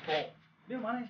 Dia mana?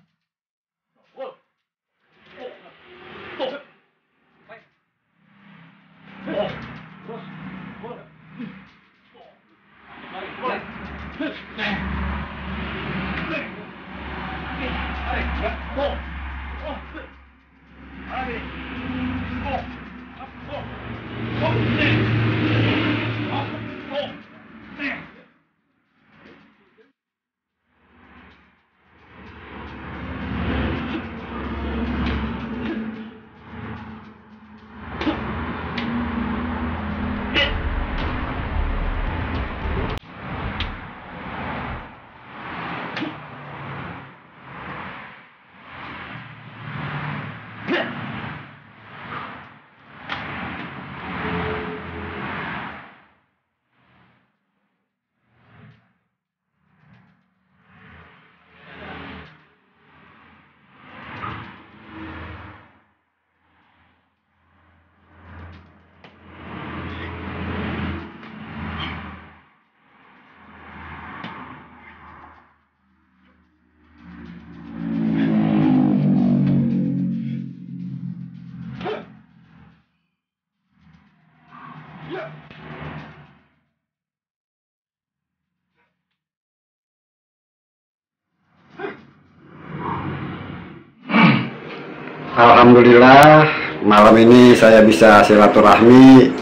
Alhamdulillah malam ini saya bisa silaturahmi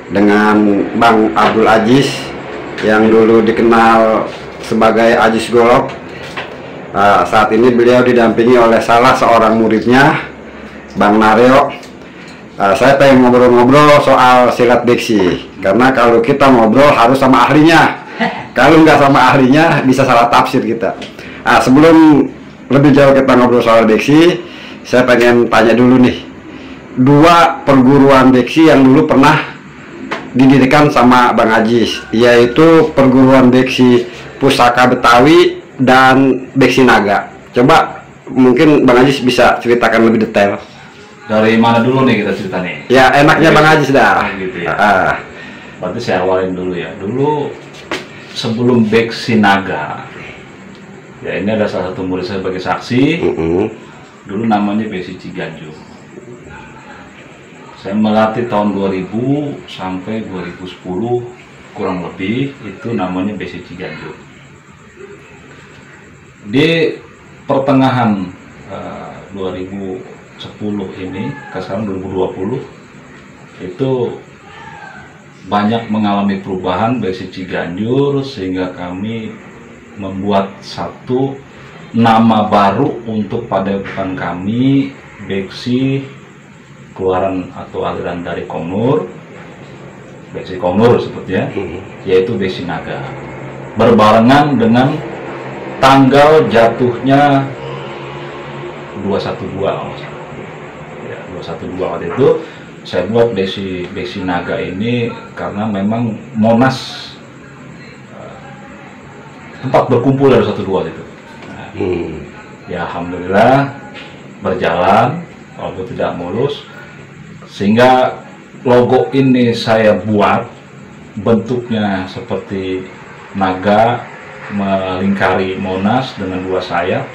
dengan Bang Abdul Aziz yang dulu dikenal sebagai Aziz Golok. Saat ini beliau didampingi oleh salah seorang muridnya, Bang Nareo. Saya pengen ngobrol-ngobrol soal silat beksi, karena kalau kita ngobrol harus sama ahlinya. Kalau nggak sama ahlinya bisa salah tafsir kita. Sebelum lebih jauh kita ngobrol soal beksi, saya pengen tanya dulu nih, dua perguruan beksi yang dulu pernah didirikan sama Bang Aziz, yaitu perguruan beksi Pusaka Betawi dan Beksi Naga. Coba mungkin Bang Aziz bisa ceritakan lebih detail. Dari mana dulu nih kita cerita nih? Ya enaknya Bang Aziz dah. Gitu ya. Berarti saya awalin dulu ya. Dulu sebelum Beksi Naga, ya ini ada salah satu murid saya sebagai saksi. Dulu namanya Beksi Ciganjur. Saya melatih tahun 2000 sampai 2010 kurang lebih, itu namanya Beksi Ciganjur. Di pertengahan 2010 ini ke sekarang 2020 itu banyak mengalami perubahan Beksi Ciganjur, sehingga kami membuat satu nama baru untuk padepokan kami, Beksi keluaran atau aliran dari Kongnur, Beksi Kongnur sebetulnya, yaitu Beksi Naga, berbarengan dengan tanggal jatuhnya 212 ya, 212 waktu itu saya buat Beksi Naga ini karena memang Monas tempat berkumpul dari 12 itu. Ya alhamdulillah berjalan walaupun tidak mulus, sehingga logo ini saya buat bentuknya seperti naga melingkari Monas dengan dua sayap.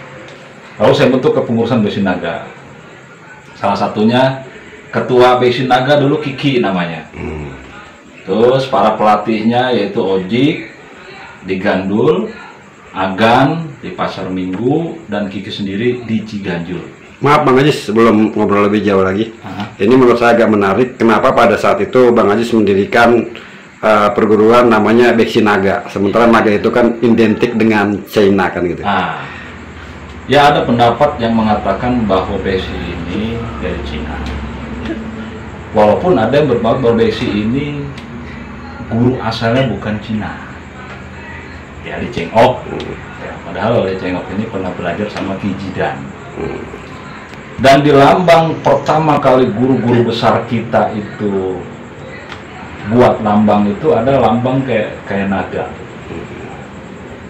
Lalu saya bentuk kepengurusan Beksi Naga. Salah satunya ketua Beksi Naga dulu Kiki namanya. Terus para pelatihnya yaitu Ojik di Gandul, Agan di Pasar Minggu, dan Kiki sendiri di Ciganjur. Maaf Bang Aziz, sebelum ngobrol lebih jauh lagi, ini menurut saya agak menarik. Kenapa pada saat itu Bang Aziz mendirikan perguruan namanya Beksi Naga, sementara naga itu kan identik dengan China kan gitu. Ya ada pendapat yang mengatakan bahwa Beksi ini dari Cina. Walaupun ada yang berpendapat bahwa Beksi ini guru asalnya bukan Cina. Ya di Cengok. Ya, padahal oleh Cengok ini pernah belajar sama Ki Jidan. Dan di lambang pertama kali guru-guru besar kita itu buat lambang itu ada lambang kayak naga,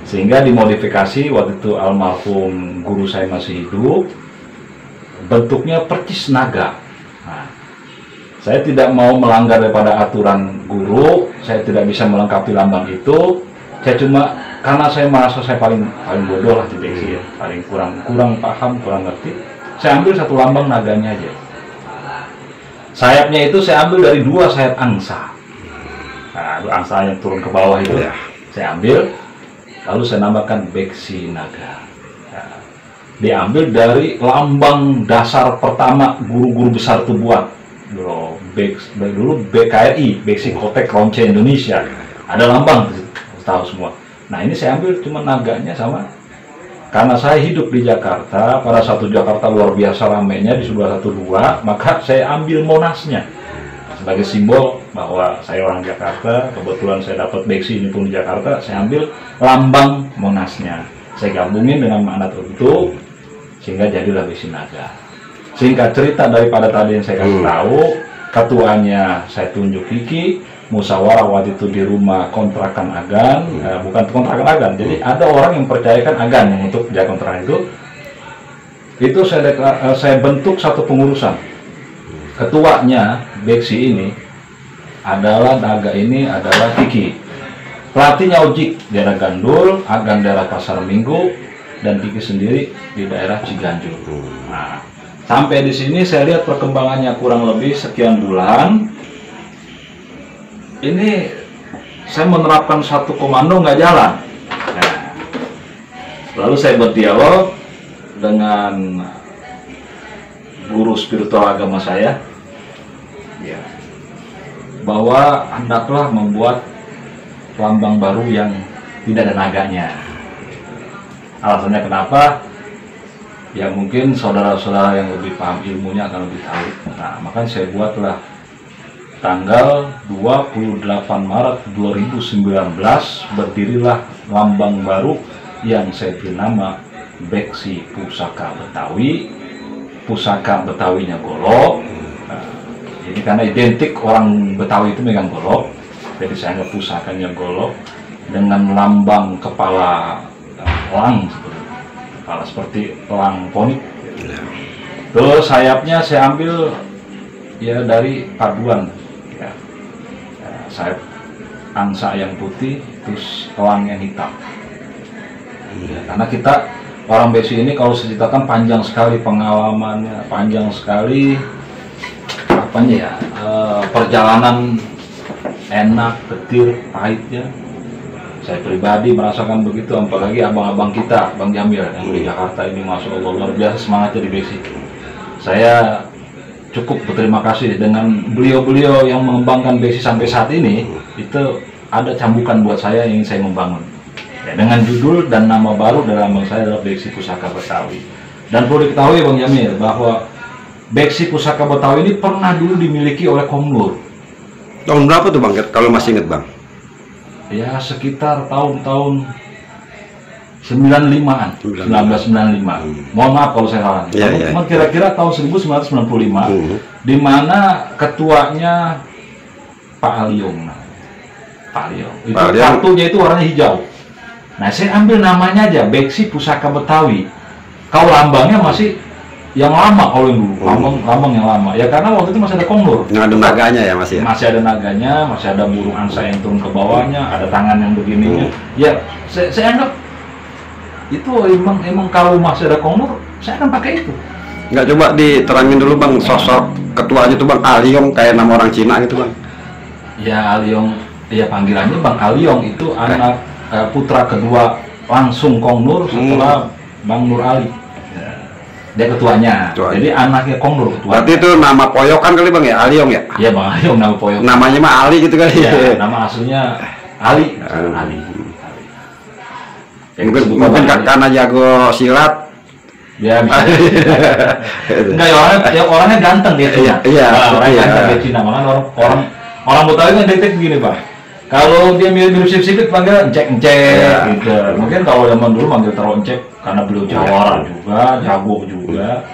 sehingga dimodifikasi waktu itu almarhum guru saya masih hidup, bentuknya percis naga. Saya tidak mau melanggar daripada aturan guru, saya tidak bisa melengkapi lambang itu, Saya cuma karena saya merasa saya paling bodoh lah di beksi ya, paling kurang paham, kurang ngerti. Saya ambil satu lambang naganya aja. Sayapnya itu saya ambil dari 2 sayap angsa. Nah, angsa yang turun ke bawah itu saya ambil, lalu saya namakan beksi naga. Nah, diambil dari lambang dasar pertama guru-guru besar itu buat. Dulu BKRI, Beksi Kotek Ronce Indonesia. Ada lambang, tahu semua. Nah ini saya ambil cuma naganya sama. Karena saya hidup di Jakarta, pada satu Jakarta luar biasa ramainya di 212, maka saya ambil Monasnya sebagai simbol bahwa saya orang Jakarta. Kebetulan saya dapat beksi ini pun di Jakarta, saya ambil lambang Monasnya. Saya gabungin dengan makna tertentu sehingga jadilah beksi naga. Singkat cerita daripada tadi yang saya kasih tahu, ketuanya saya tunjuk Kiki. Musyawarah waktu itu di rumah kontrakan Agan, bukan kontrakan Agan, jadi ada orang yang percayakan Agan yang untuk jaga kontrakan itu saya bentuk satu pengurusan. Ketuanya beksi ini adalah naga ini adalah Kiki, pelatihnya Ojik daerah Gandul, Agan daerah Pasar Minggu, dan Kiki sendiri di daerah Ciganjur. Nah, sampai di sini saya lihat perkembangannya kurang lebih sekian bulan. Ini saya menerapkan satu komando nggak jalan. Nah, lalu saya berdialog dengan guru spiritual agama saya, ya, bahwa hendaklah membuat lambang baru yang tidak ada naganya. Alasannya kenapa? Ya mungkin saudara-saudara yang lebih paham ilmunya akan lebih tahu. Nah, makanya saya buatlah tanggal 28 Maret 2019 berdirilah lambang baru yang saya beri nama Beksi Pusaka Betawi. Pusaka Betawinya golok. Nah, ini karena identik orang Betawi itu megang golok, jadi saya anggap pusakanya golok dengan lambang kepala elang seperti elang ponik. Terus sayapnya saya ambil ya dari paduan. Sayap angsa yang putih, terus elang yang hitam. Ya, karena kita orang beksi ini kalau ceritakan panjang sekali pengalamannya, panjang sekali apanya ya, perjalanan enak, getir, pahitnya. Saya pribadi merasakan begitu, apalagi abang-abang kita, Bang Jamil yang di Jakarta ini, masya Allah luar biasa semangatnya di beksi. Saya cukup berterima kasih dengan beliau-beliau yang mengembangkan beksi sampai saat ini. Itu ada cambukan buat saya yang ingin saya membangun ya, dengan judul dan nama baru dalam lambang saya adalah Beksi Pusaka Betawi. Dan perlu diketahui Bang Jamil bahwa Beksi Pusaka Betawi ini pernah dulu dimiliki oleh Kong Nur. Tahun berapa tuh Bang, kalau masih inget Bang? Ya sekitar tahun-tahun 95-an, 1995. Mohon maaf kalau saya salah. Cuma kira-kira tahun 1995, di mana ketuanya Pak Aliong. Pak Aliong. Itu kartunya itu warnanya hijau. Nah, saya ambil namanya aja Beksi Pusaka Betawi. Kalau lambangnya masih yang lama kalau yang dulu, lambang yang lama. Ya karena waktu itu masih ada Kong Nur. Ada naganya ya masih. Masih ada naganya, masih ada burung angsa yang turun ke bawahnya, ada tangan yang begininya. Ya, saya anggap itu emang kalau masih ada Kong Nur, saya akan pakai itu. Nggak, coba diterangin dulu Bang sosok ketuanya itu Bang Aliong, kayak nama orang Cina gitu Bang. Ya Aliong, ya panggilannya Bang Aliong itu anak putra kedua langsung Kong Nur setelah Bang Nur Ali. Dia ketuanya. Jadi anaknya Kong Nur ketua. Berarti itu nama poyokan kali Bang ya, Aliong ya? Iya Bang Aliong nama poyokan. Namanya mah Ali gitu kali ya. Nama aslinya Ali. Ali. Mungkin karena jago silat. Ya bisa. Enggak ya, orangnya ganteng dia tuh. Iya. Orangnya ganteng dia Cina. Makanya orang Betawi kan detek begini Pak. Kalau dia mirip sipit panggil encek gitu. Mungkin kalau zaman dulu manggil teroncek karena beliau jawara juga, jago juga.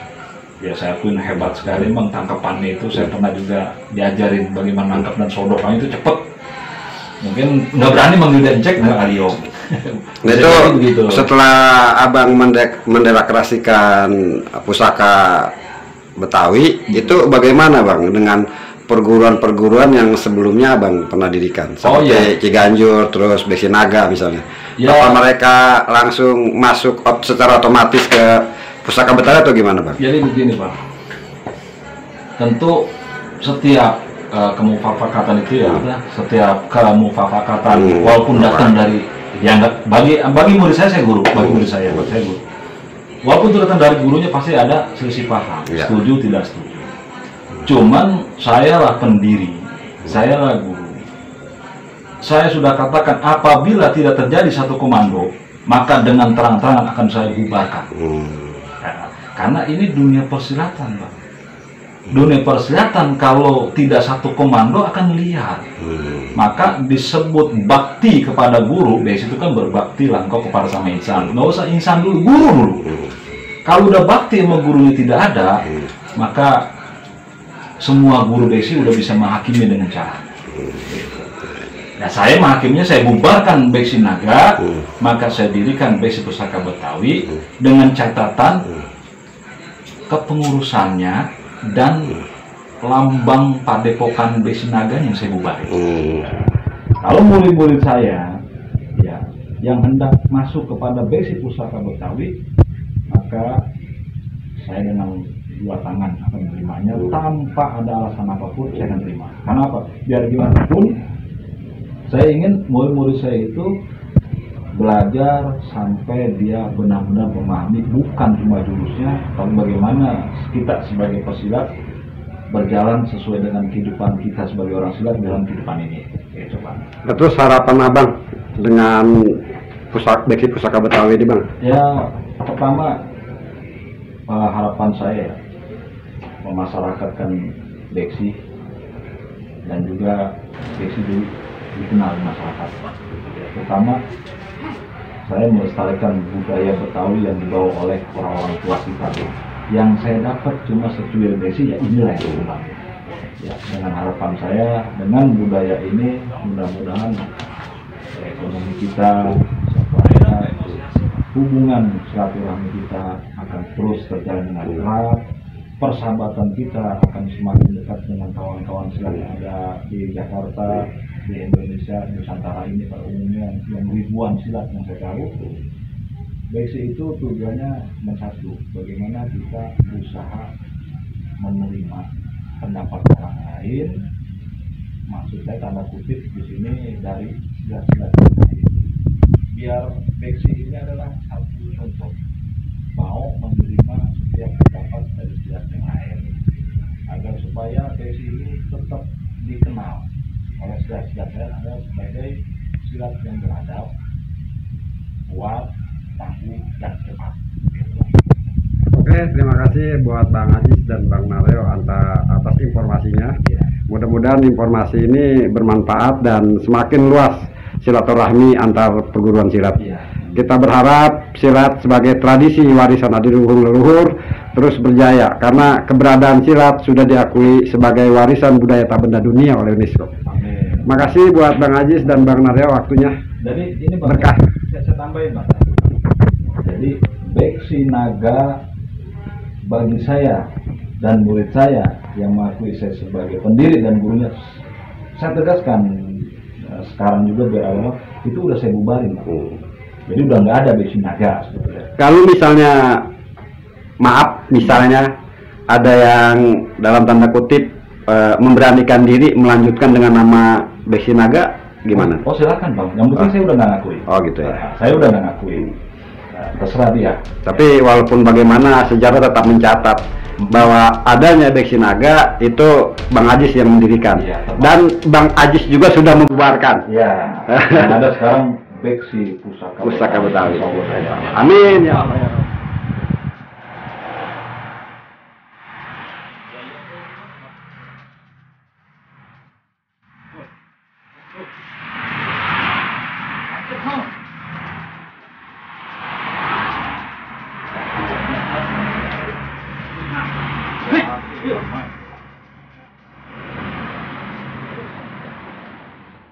Ya saya akuin hebat sekali Bang tangkapannya itu. Saya pernah juga diajarin bagaimana nangkap dan sodoknya itu cepet. Mungkin nggak berani manggil dia encek nggak Aliong. Itu begitu. Setelah Abang mendeklarasikan pusaka Betawi, itu bagaimana Bang dengan perguruan-perguruan yang sebelumnya abang pernah dirikan, seperti iya. Ciganjur, terus Beksi Naga misalnya. Ya. Apa mereka langsung masuk secara otomatis ke Pusaka Betawi atau gimana bang? Jadi begini Pak, tentu setiap kemufakatan itu ya, setiap kemufakatan walaupun datang dari dianggap bagi murid saya guru, bagi murid saya guru. Walaupun itu datang dari gurunya pasti ada selisih paham, setuju tidak setuju. Cuman saya lah pendiri, saya lah guru. Saya sudah katakan apabila tidak terjadi satu komando, maka dengan terang-terangan akan saya bubarkan. Karena ini dunia persilatan, Pak. Dunia persilatan kalau tidak satu komando akan liar. Maka disebut bakti kepada guru. Dari situ kan berbakti lah engkau kepada sama insan. Nggak usah insan dulu, guru dulu. Kalau udah bakti sama gurunya tidak ada, maka semua guru besi udah bisa menghakimi dengan cara. Nah, saya menghakiminya, saya bubarkan Beksi Naga, maka saya dirikan Beksi Pusaka Betawi dengan catatan kepengurusannya dan lambang padepokan Beksi Naga yang saya bubarin. Kalau murid-murid saya ya yang hendak masuk kepada Beksi Pusaka Betawi, maka saya dengan dua tangan akan menerimanya tanpa ada alasan apapun. Saya akan terima. Karena apa? Biar gimana pun saya ingin murid-murid saya itu belajar sampai dia benar-benar memahami bukan cuma jurusnya, tapi bagaimana kita sebagai pesilat berjalan sesuai dengan kehidupan kita sebagai orang silat dalam kehidupan ini. Oke, coba. Terus harapan abang dengan Beksi Pusaka Betawi ini bang? Ya, pertama harapan saya memasyarakatkan Beksi dan juga Beksi dikenal di masyarakat. Pertama, saya melestarikan budaya Betawi yang dibawa oleh orang-orang tua kita. Yang saya dapat cuma secuil Beksi, ya inilah yang berulang. Ya, dengan harapan saya, dengan budaya ini mudah-mudahan ekonomi kita supaya hubungan silaturahmi kita akan terus terjalin dengan erat, persahabatan kita akan semakin dekat dengan kawan-kawan silat yang ada di Jakarta, di Indonesia, Nusantara ini pada umumnya yang ribuan silat yang saya tahu. Beksi itu tujuannya satu, bagaimana kita berusaha menerima pendapat orang lain, maksud saya tanda kutip di sini dari silat-silat lain. Biar Beksi ini adalah satu contoh mau menerima setiap pendapat dari silat yang lain, agar supaya Beksi ini tetap dikenal oleh silat-silat lain adalah sebagai silat yang beradab, kuat, tangguh, dan cepat. Oke, terima kasih buat Bang Ajis dan Bang Nareo atas informasinya. Mudah-mudahan informasi ini bermanfaat dan semakin luas silaturahmi antar perguruan silat. Kita berharap silat sebagai tradisi warisan adiluhung leluhur terus berjaya karena keberadaan silat sudah diakui sebagai warisan budaya tak benda dunia oleh UNESCO. Amin. Makasih buat Bang Ajis dan Bang Nareo waktunya. Jadi ini Bang, berkah. Saya tambahin Bang. Jadi Beksi Naga bagi saya dan murid saya yang mengakui saya sebagai pendiri dan gurunya, saya tegaskan sekarang juga berawal itu udah saya bubarin. Jadi udah nggak ada Beksi Naga. Kalau misalnya misalnya ada yang dalam tanda kutip memberanikan diri melanjutkan dengan nama Beksi Naga, gimana? Oh silakan Bang, yang penting saya udah nggak ngakui. Oh gitu ya. Nah, saya udah nggak ngakui. Terserah dia. Tapi walaupun bagaimana sejarah tetap mencatat bahwa adanya Beksi Naga itu Bang Ajis yang mendirikan, dan Bang Ajis juga sudah membubarkan. Ya. Yang ada sekarang Beksi Pusaka Betawi. Amin ya Allah. Hey,